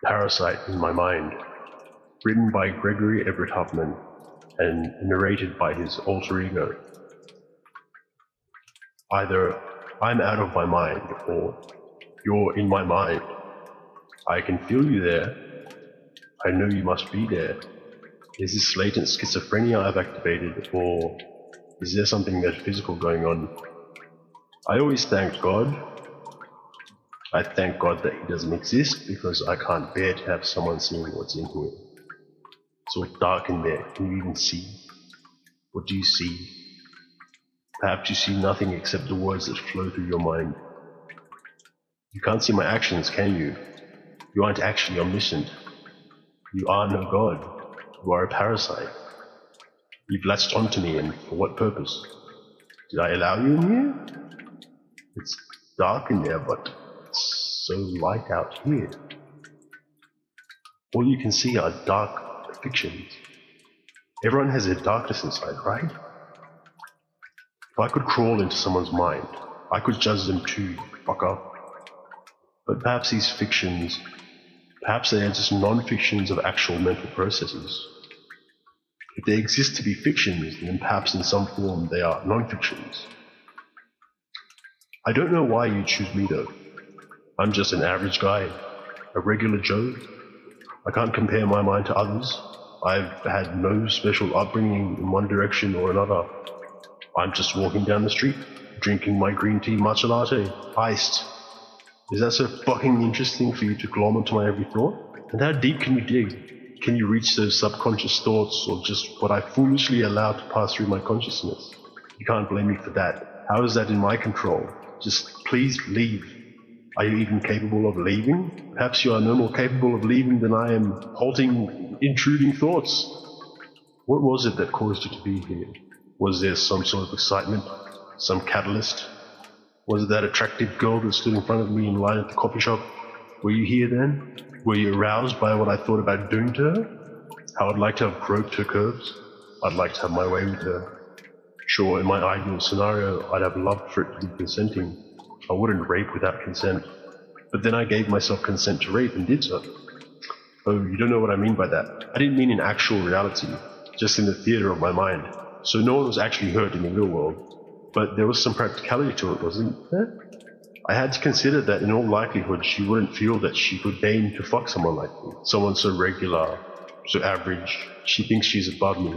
Parasite in my mind, written by Gregory Everett Huffman and narrated by his alter ego. Either I'm out of my mind or you're in my mind. I can feel you there. I know you must be there. Is this latent schizophrenia I've activated, or is there something metaphysical going on? I always thanked God. I thank God that he doesn't exist because I can't bear to have someone seeing what's in here. It's all dark in there. Can you even see? What do you see? Perhaps you see nothing except the words that flow through your mind. You can't see my actions, can you? You aren't actually omniscient. You are no God. You are a parasite. You've latched onto me, and for what purpose? Did I allow you in here? It's dark in there, but it's so light out here. All you can see are dark fictions. Everyone has their darkness inside, right? If I could crawl into someone's mind, I could judge them too, fucker. But perhaps these fictions, perhaps they are just non-fictions of actual mental processes. If they exist to be fictions, then perhaps in some form they are non-fictions. I don't know why you choose me though. I'm just an average guy, a regular Joe. I can't compare my mind to others. I've had no special upbringing in one direction or another. I'm just walking down the street, drinking my green tea matcha latte, iced. Is that so fucking interesting for you to glom onto my every thought? And how deep can you dig? Can you reach those subconscious thoughts, or just what I foolishly allowed to pass through my consciousness? You can't blame me for that. How is that in my control? Just please leave. Are you even capable of leaving? Perhaps you are no more capable of leaving than I am halting, intruding thoughts. What was it that caused you to be here? Was there some sort of excitement? Some catalyst? Was it that attractive girl that stood in front of me in line at the coffee shop? Were you here then? Were you aroused by what I thought about doing to her? How I'd like to have groped her curves? I'd like to have my way with her. Sure, in my ideal scenario, I'd have loved for it to be consenting. I wouldn't rape without consent. But then I gave myself consent to rape and did so. Oh, you don't know what I mean by that. I didn't mean in actual reality, just in the theater of my mind. So no one was actually hurt in the real world. But there was some practicality to it, wasn't there? I had to consider that in all likelihood she wouldn't feel that she could deign to fuck someone like me. Someone so regular, so average. She thinks she's above me.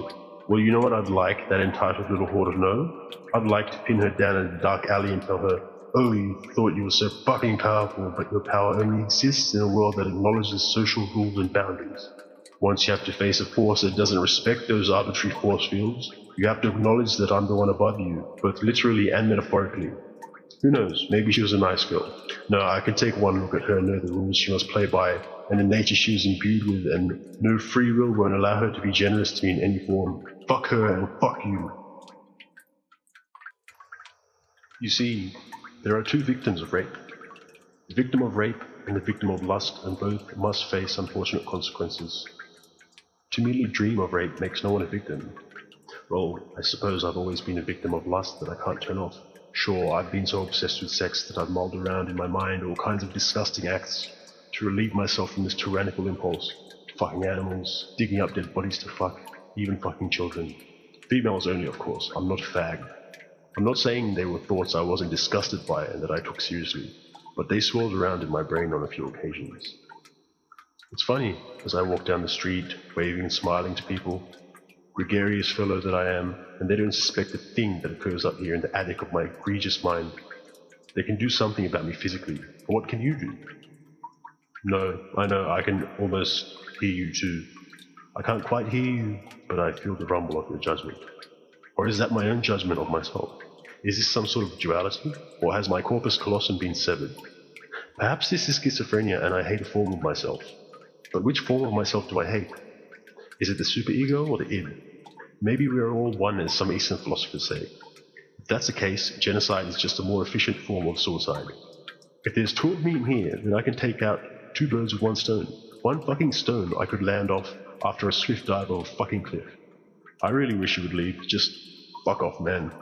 Well, you know what I'd like, that entitled little whore to know? I'd like to pin her down in a dark alley and tell her, oh, you thought you were so fucking powerful, but your power only exists in a world that acknowledges social rules and boundaries. Once you have to face a force that doesn't respect those arbitrary force fields, you have to acknowledge that I'm the one above you, both literally and metaphorically. Who knows, maybe she was a nice girl. No, I could take one look at her and know the rules she must play by, and the nature she was imbued with, and no free will won't allow her to be generous to me in any form. Fuck her and fuck you. You see, there are two victims of rape. The victim of rape and the victim of lust, and both must face unfortunate consequences. To merely dream of rape makes no one a victim. Well, I suppose I've always been a victim of lust that I can't turn off. Sure, I've been so obsessed with sex that I've mulled around in my mind all kinds of disgusting acts to relieve myself from this tyrannical impulse. Fucking animals, digging up dead bodies to fuck, even fucking children. Females only, of course. I'm not a fag. I'm not saying they were thoughts I wasn't disgusted by and that I took seriously, but they swirled around in my brain on a few occasions. It's funny, as I walk down the street, waving and smiling to people, gregarious fellow that I am, and they don't suspect a thing that occurs up here in the attic of my egregious mind. They can do something about me physically, but what can you do? No, I know, I can almost hear you too. I can't quite hear you, but I feel the rumble of your judgment. Or is that my own judgment of myself? Is this some sort of duality, or has my corpus callosum been severed? Perhaps this is schizophrenia and I hate a form of myself. But which form of myself do I hate? Is it the superego or the id? Maybe we are all one, as some Eastern philosophers say. If that's the case, genocide is just a more efficient form of suicide. If there's two of me in here, then I can take out two birds with one stone. One fucking stone I could land off after a swift dive of a fucking cliff. I really wish you would leave. Just fuck off, man.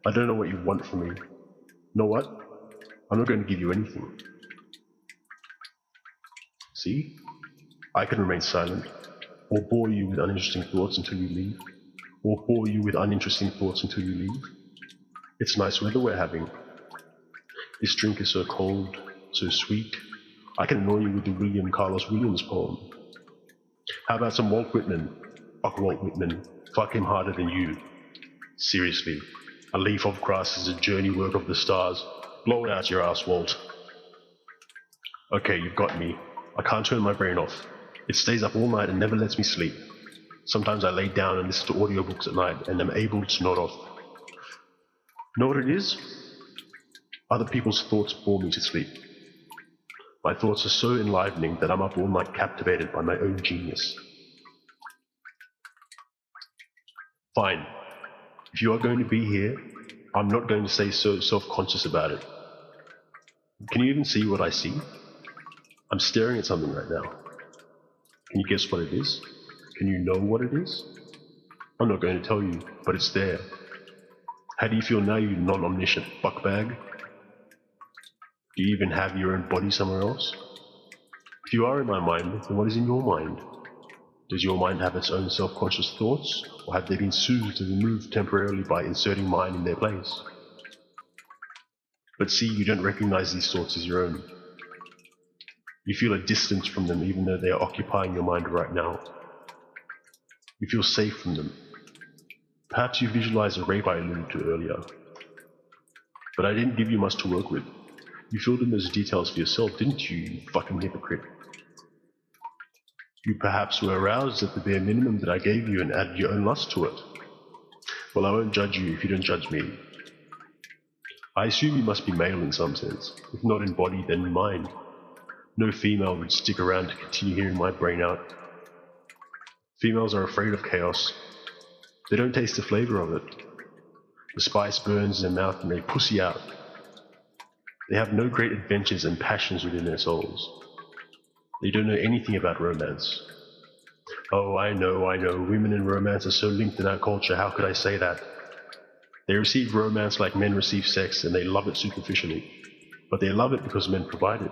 I don't know what you want from me. Know what? I'm not going to give you anything. See? I can remain silent, or bore you with uninteresting thoughts until you leave, or bore you with uninteresting thoughts until you leave. It's nice weather we're having. This drink is so cold, so sweet. I can annoy you with the William Carlos Williams poem. How about some Walt Whitman? Fuck Walt Whitman. Fuck him harder than you. Seriously, a leaf of grass is a journey work of the stars. Blow it out your ass, Walt. Okay, you've got me. I can't turn my brain off. It stays up all night and never lets me sleep. Sometimes I lay down and listen to audiobooks at night and am able to nod off. Know what it is? Other people's thoughts bore me to sleep. My thoughts are so enlivening that I'm up all night captivated by my own genius. Fine. If you are going to be here, I'm not going to say so self-conscious about it. Can you even see what I see? I'm staring at something right now. Can you guess what it is? Can you know what it is? I'm not going to tell you, but it's there. How do you feel now, you non-omniscient fuckbag? Do you even have your own body somewhere else? If you are in my mind, then what is in your mind? Does your mind have its own self-conscious thoughts, or have they been soothed and removed temporarily by inserting mine in their place? But see, you don't recognize these thoughts as your own. You feel a distance from them even though they are occupying your mind right now. You feel safe from them. Perhaps you visualize a rape I alluded to earlier. But I didn't give you much to work with. You filled in those details for yourself, didn't you, you fucking hypocrite? You perhaps were aroused at the bare minimum that I gave you and added your own lust to it. Well, I won't judge you if you don't judge me. I assume you must be male in some sense, if not in body, then in mind. No female would stick around to continue hearing my brain out. Females are afraid of chaos. They don't taste the flavor of it. The spice burns in their mouth and they pussy out. They have no great adventures and passions within their souls. They don't know anything about romance. Oh, I know, women in romance are so linked in our culture, how could I say that? They receive romance like men receive sex, and they love it superficially. But they love it because men provide it.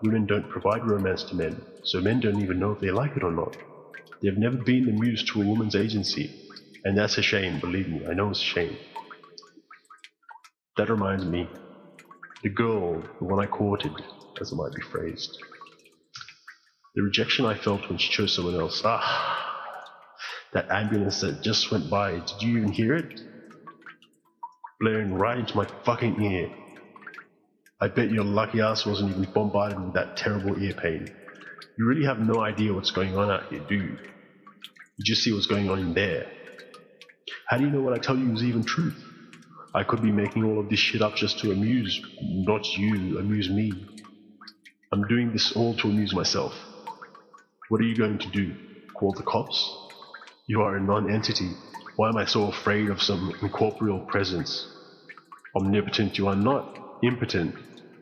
Women don't provide romance to men, so men don't even know if they like it or not. They have never been the muse to a woman's agency, and that's a shame, believe me, I know it's a shame. That reminds me, the girl, the one I courted, as it might be phrased. The rejection I felt when she chose someone else. That ambulance that just went by, did you even hear it? Blaring right into my fucking ear. I bet your lucky ass wasn't even bombarded with that terrible ear pain. You really have no idea what's going on out here, do you? You just see what's going on in there. How do you know what I tell you is even truth? I could be making all of this shit up just to amuse, not you, amuse me. I'm doing this all to amuse myself. What are you going to do? Call the cops? You are a non-entity. Why am I so afraid of some incorporeal presence? Omnipotent you are not. Impotent.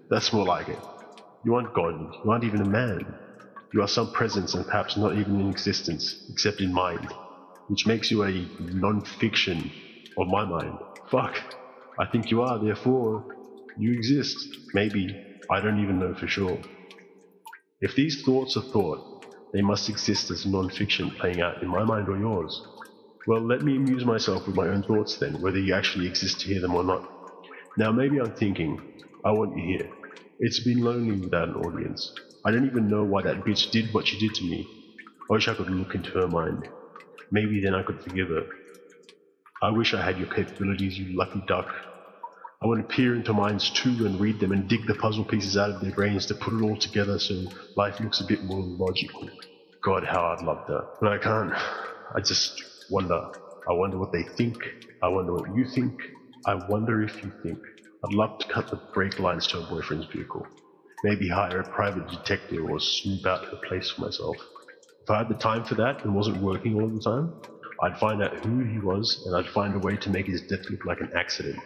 That's more like it. You aren't God. You aren't even a man. You are some presence and perhaps not even in existence, except in mind, which makes you a non-fiction of my mind. Fuck. I think you are, therefore, you exist. Maybe. I don't even know for sure. If these thoughts are thought, they must exist as non-fiction playing out in my mind or yours. Well, let me amuse myself with my own thoughts then, whether you actually exist to hear them or not. Now maybe I'm thinking, I want you here. It's been lonely without an audience. I don't even know why that bitch did what she did to me. I wish I could look into her mind. Maybe then I could forgive her. I wish I had your capabilities, you lucky duck. I want to peer into minds too and read them and dig the puzzle pieces out of their brains to put it all together so life looks a bit more logical. God, how I'd love that. But I can't. I just wonder. I wonder what they think. I wonder what you think. I wonder if you think. I'd love to cut the brake lines to a boyfriend's vehicle. Maybe hire a private detective or snoop out her place for myself. If I had the time for that and wasn't working all the time, I'd find out who he was and I'd find a way to make his death look like an accident.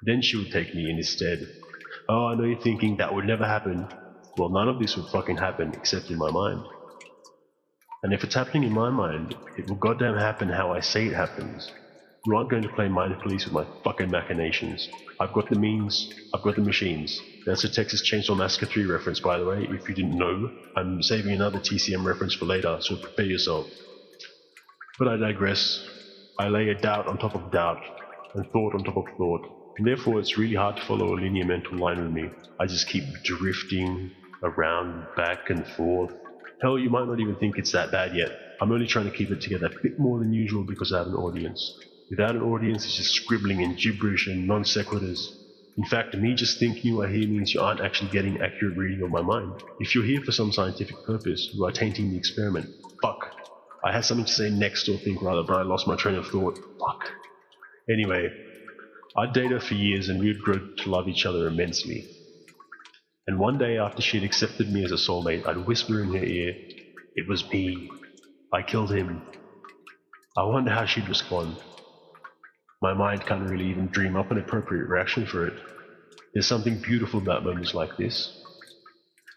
Then she would take me in his stead. Oh, I know you're thinking that would never happen. Well, none of this would fucking happen except in my mind. And if it's happening in my mind, it will goddamn happen how I say it happens. You aren't going to play mind police with my fucking machinations. I've got the means, I've got the machines. That's a Texas Chainsaw Massacre 3 reference, by the way, if you didn't know. I'm saving another TCM reference for later, so prepare yourself. But I digress. I lay a doubt on top of doubt, and thought on top of thought, and therefore it's really hard to follow a linear mental line with me. I just keep drifting around, back and forth. Hell, you might not even think it's that bad yet. I'm only trying to keep it together a bit more than usual because I have an audience. Without an audience, it's just scribbling and gibberish and non sequiturs. In fact, me just thinking you are here means you aren't actually getting accurate reading of my mind. If you're here for some scientific purpose, you are tainting the experiment. Fuck. I had something to say next or think rather, but I lost my train of thought. Fuck. Anyway, I'd dated her for years and we'd grown to love each other immensely. And one day after she'd accepted me as a soulmate, I'd whisper in her ear, "It was me. I killed him." I wonder how she'd respond. My mind can't really even dream up an appropriate reaction for it. There's something beautiful about moments like this.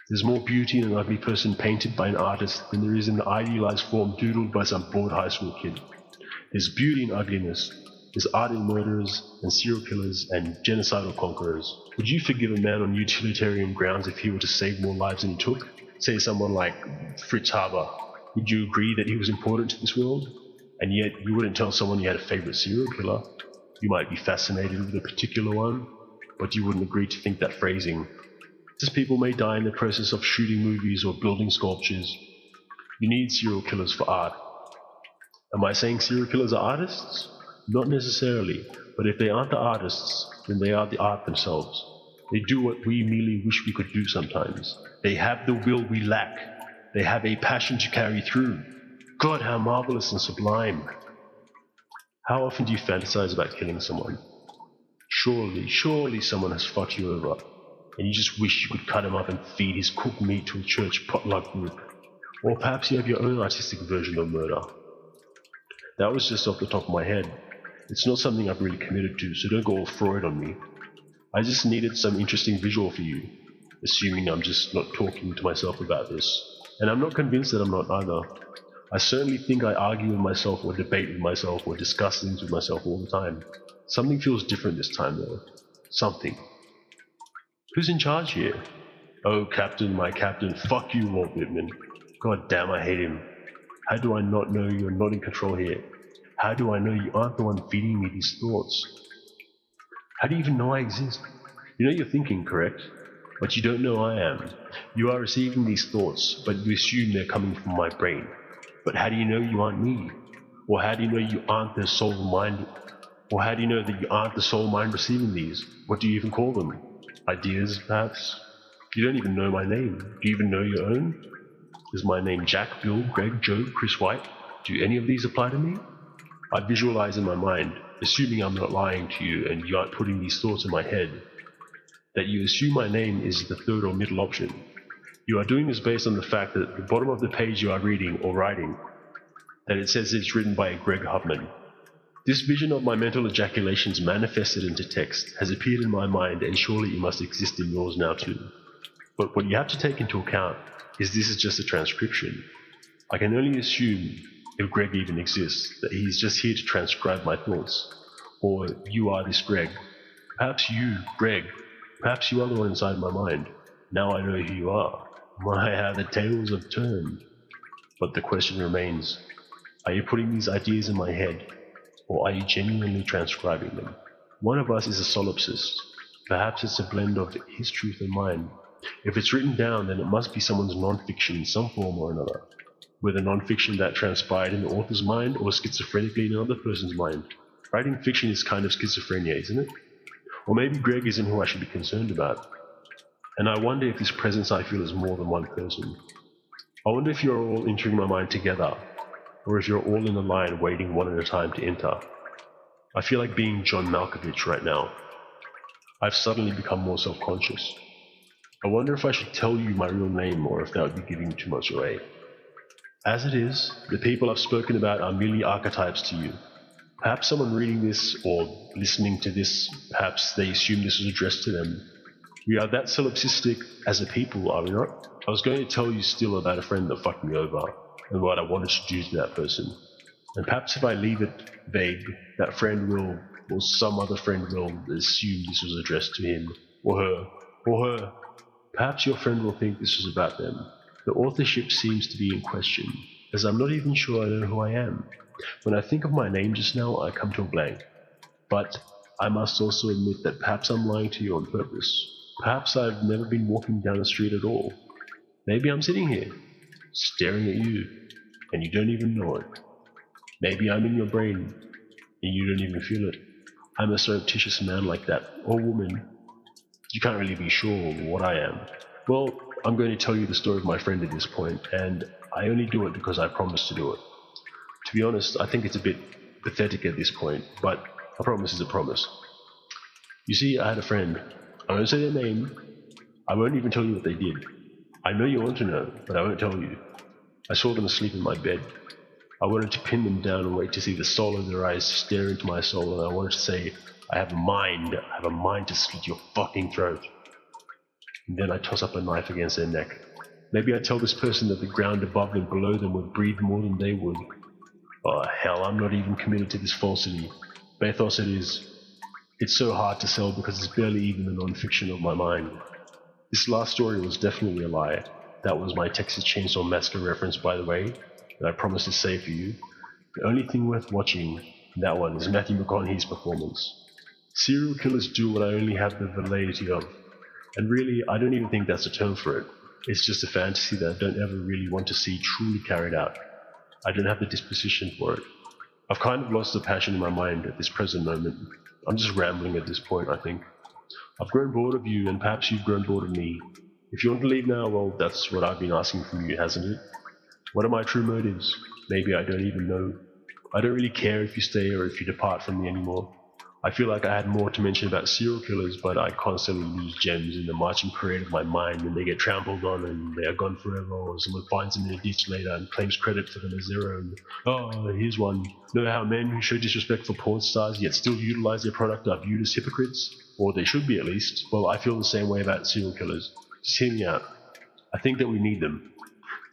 There's more beauty in an ugly person painted by an artist than there is in the idealized form doodled by some bored high school kid. There's beauty in ugliness. There's art in murderers and serial killers and genocidal conquerors. Would you forgive a man on utilitarian grounds if he were to save more lives than he took? Say someone like Fritz Haber. Would you agree that he was important to this world? And yet you wouldn't tell someone you had a favorite serial killer. You might be fascinated with a particular one, but you wouldn't agree to think that phrasing. Just people may die in the process of shooting movies or building sculptures. You need serial killers for art. Am I saying serial killers are artists? Not necessarily, but if they aren't the artists, then they are the art themselves. They do what we merely wish we could do sometimes. They have the will we lack. They have a passion to carry through. God, how marvelous and sublime. How often do you fantasize about killing someone? Surely someone has fucked you over, and you just wish you could cut him up and feed his cooked meat to a church potluck group. Or perhaps you have your own artistic version of murder. That was just off the top of my head. It's not something I've really committed to, so don't go all Freud on me. I just needed some interesting visual for you, assuming I'm just not talking to myself about this. And I'm not convinced that I'm not either. I certainly think I argue with myself or debate with myself or discuss things with myself all the time. Something feels different this time though. Something. Who's in charge here? Oh, Captain, my Captain, fuck you, Walt Whitman. God damn, I hate him. How do I not know you're not in control here? How do I know you aren't the one feeding me these thoughts? How do you even know I exist? You know you're thinking, correct? But you don't know I am. You are receiving these thoughts, but you assume they're coming from my brain. But how do you know you aren't me? Or how do you know you aren't the soul mind? Or how do you know that you aren't the soul mind receiving these? What do you even call them? Ideas, perhaps? You don't even know my name. Do you even know your own? Is my name Jack, Bill, Greg, Joe, Chris White? Do any of these apply to me? I visualize in my mind, assuming I'm not lying to you and you aren't putting these thoughts in my head, that you assume my name is the third or middle option. You are doing this based on the fact that at the bottom of the page you are reading or writing, that it says it's written by Greg Hubman. This vision of my mental ejaculations manifested into text has appeared in my mind, and surely it must exist in yours now too. But what you have to take into account is this is just a transcription. I can only assume, if Greg even exists, that he's just here to transcribe my thoughts. Or you are this Greg. Perhaps you, Greg, perhaps you are the one inside my mind. Now I know who you are. My, how the tables have turned. But the question remains, are you putting these ideas in my head, or are you genuinely transcribing them? One of us is a solipsist. Perhaps it's a blend of his truth and mine. If it's written down, then it must be someone's non-fiction in some form or another. Whether non-fiction that transpired in the author's mind or schizophrenically in another person's mind. Writing fiction is kind of schizophrenia, isn't it? Or maybe Greg isn't who I should be concerned about. And I wonder if this presence I feel is more than one person. I wonder if you're all entering my mind together, or if you're all in a line waiting one at a time to enter. I feel like being John Malkovich right now. I've suddenly become more self-conscious. I wonder if I should tell you my real name or if that would be giving too much away. As it is, the people I've spoken about are merely archetypes to you. Perhaps someone reading this or listening to this, perhaps they assume this is addressed to them. We are that solipsistic as a people, are we not? I was going to tell you still about a friend that fucked me over and what I wanted to do to that person. And perhaps if I leave it vague, that friend will, or some other friend will, assume this was addressed to him, or her, or her. Perhaps your friend will think this was about them. The authorship seems to be in question, as I'm not even sure I know who I am. When I think of my name just now, I come to a blank. But I must also admit that perhaps I'm lying to you on purpose. Perhaps I've never been walking down the street at all. Maybe I'm sitting here, staring at you, and you don't even know it. Maybe I'm in your brain, and you don't even feel it. I'm a surreptitious man like that, or woman. You can't really be sure what I am. Well, I'm going to tell you the story of my friend at this point, and I only do it because I promised to do it. To be honest, I think it's a bit pathetic at this point, but a promise is a promise. You see, I had a friend. I won't say their name. I won't even tell you what they did. I know you want to know, but I won't tell you. I saw them asleep in my bed. I wanted to pin them down and wait to see the soul of their eyes stare into my soul, and I wanted to say, I have a mind to slit your fucking throat. And then I toss up a knife against their neck. Maybe I tell this person that the ground above and below them would breathe more than they would. Oh hell, I'm not even committed to this falsity. Bathos it is. It's so hard to sell because it's barely even the non-fiction of my mind. This last story was definitely a lie. That was my Texas Chainsaw Massacre reference, by the way, that I promised to save for you. The only thing worth watching in that one is Matthew McConaughey's performance. Serial killers do what I only have the validity of. And really, I don't even think that's a term for it. It's just a fantasy that I don't ever really want to see truly carried out. I don't have the disposition for it. I've kind of lost the passion in my mind at this present moment. I'm just rambling at this point, I think. I've grown bored of you, and perhaps you've grown bored of me. If you want to leave now, well, that's what I've been asking from you, hasn't it? What are my true motives? Maybe I don't even know. I don't really care if you stay or if you depart from me anymore. I feel like I had more to mention about serial killers, but I constantly lose gems in the marching parade of my mind when they get trampled on and they are gone forever, or someone finds them in a ditch later and claims credit for them as their own. Oh, here's one. Know how men who show disrespect for porn stars yet still utilize their product are viewed as hypocrites? Or they should be at least. Well, I feel the same way about serial killers. Just hear me out. I think that we need them.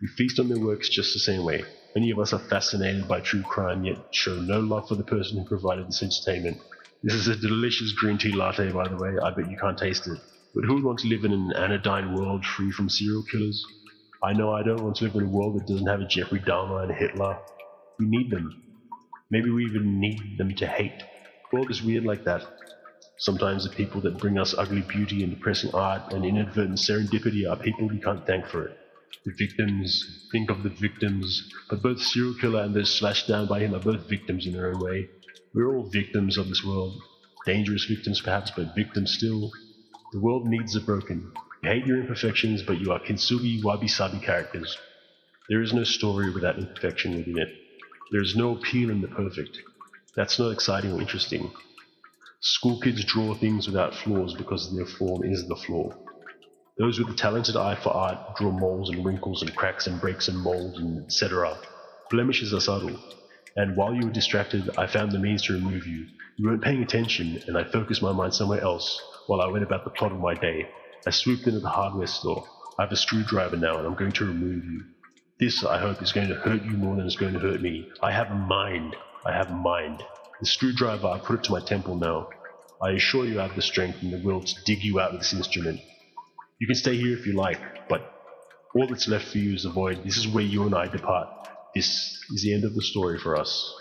We feast on their works just the same way. Many of us are fascinated by true crime yet show no love for the person who provided this entertainment. This is a delicious green tea latte, by the way. I bet you can't taste it. But who would want to live in an anodyne world free from serial killers? I know I don't want to live in a world that doesn't have a Jeffrey Dahmer and a Hitler. We need them. Maybe we even need them to hate. The world is weird like that. Sometimes the people that bring us ugly beauty and depressing art and inadvertent serendipity are people we can't thank for it. The victims, think of the victims, but both serial killer and those slashed down by him are both victims in their own way. We're all victims of this world. Dangerous victims perhaps, but victims still. The world needs the broken. You hate your imperfections, but you are kintsugi wabi-sabi characters. There is no story without imperfection within it. There is no appeal in the perfect. That's not exciting or interesting. School kids draw things without flaws because their form is the flaw. Those with a talented eye for art draw moles and wrinkles and cracks and breaks and molds and etc. Blemishes are subtle. And while you were distracted, I found the means to remove you. You weren't paying attention, and I focused my mind somewhere else while I went about the plot of my day. I swooped into the hardware store. I have a screwdriver now, and I'm going to remove you. This, I hope, is going to hurt you more than it's going to hurt me. I have a mind. I have a mind. The screwdriver, I put it to my temple now. I assure you I have the strength and the will to dig you out with this instrument. You can stay here if you like, but all that's left for you is the void. This is where you and I depart. This is the end of the story for us.